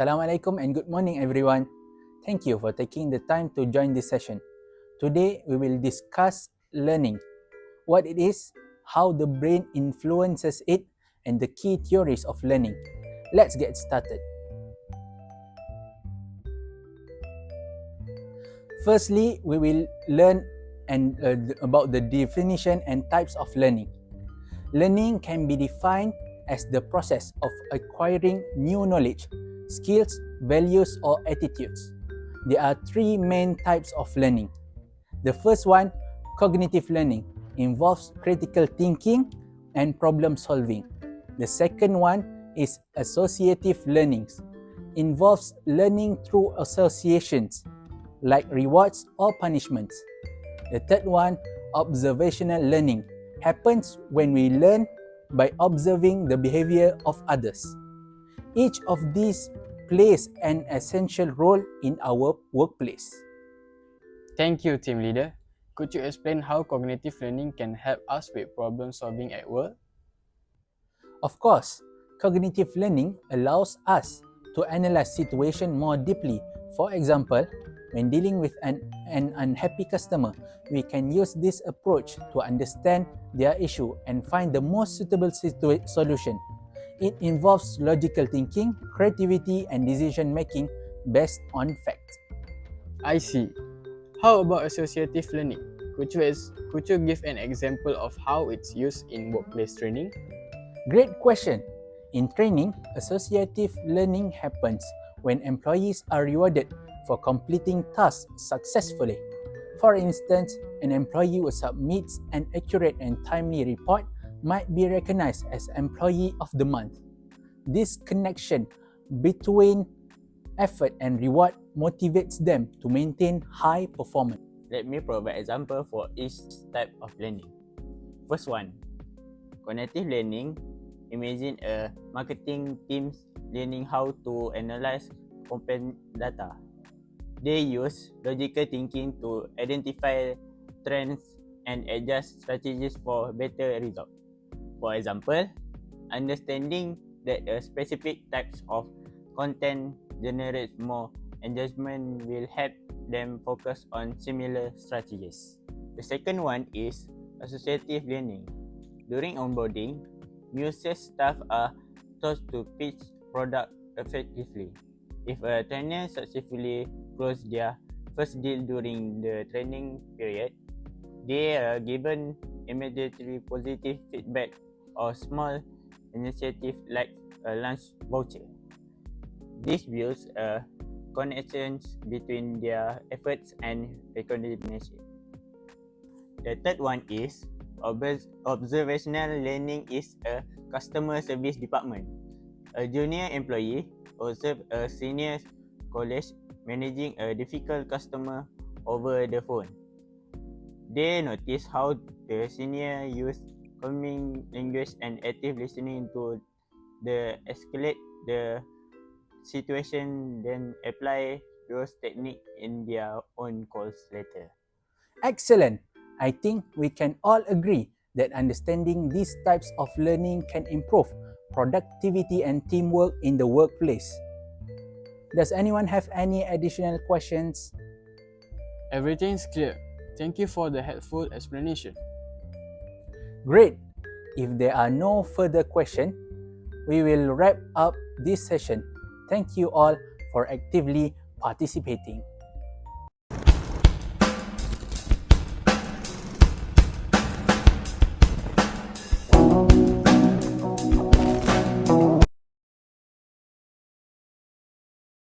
Assalamualaikum and good morning everyone. Thank you for taking the time to join this session. Today we will discuss learning, what it is, how the brain influences it, and the key theories of learning. Let's get started. Firstly, we will learn about the definition and types of learning. Learning can be defined as the process of acquiring new knowledge, skills, values, or attitudes. There are three main types of learning. The first one, cognitive learning, involves critical thinking and problem solving. The second one is associative learning, involves learning through associations, like rewards or punishments. The third one, observational learning, happens when we learn by observing the behavior of others. Each of these plays an essential role in our workplace. Thank you, team leader. Could you explain how cognitive learning can help us with problem solving at work? Of course, cognitive learning allows us to analyze situations more deeply. For example, when dealing with an unhappy customer, we can use this approach to understand their issue and find the most suitable solution. It involves logical thinking, creativity, and decision making based on facts. I see. How about associative learning? Could you give an example of how it's used in workplace training? Great question. In training, associative learning happens when employees are rewarded for completing tasks successfully. For instance, an employee who submits an accurate and timely report might be recognized as Employee of the Month. This connection between effort and reward motivates them to maintain high performance. Let me provide example for each type of learning. First one, cognitive learning. Imagine a marketing team learning how to analyze compare data. They use logical thinking to identify trends and adjust strategies for better results. For example, understanding that a specific types of content generates more engagement will help them focus on similar strategies. The second one is associative learning. During onboarding, new sales staff are taught to pitch product effectively. If a trainer successfully closes their first deal during the training period, they are given immediately positive feedback or small initiative like a lunch voucher. This builds a connection between their efforts and recognition. The third one is observational learning is a customer service department. A junior employee observes a senior colleague managing a difficult customer over the phone. They notice how the senior use calming language and active listening to escalate the situation, then apply those techniques in their own calls later. Excellent! I think we can all agree that understanding these types of learning can improve productivity and teamwork in the workplace. Does anyone have any additional questions? Everything's clear. Thank you for the helpful explanation. Great! If there are no further questions, we will wrap up this session. Thank you all for actively participating.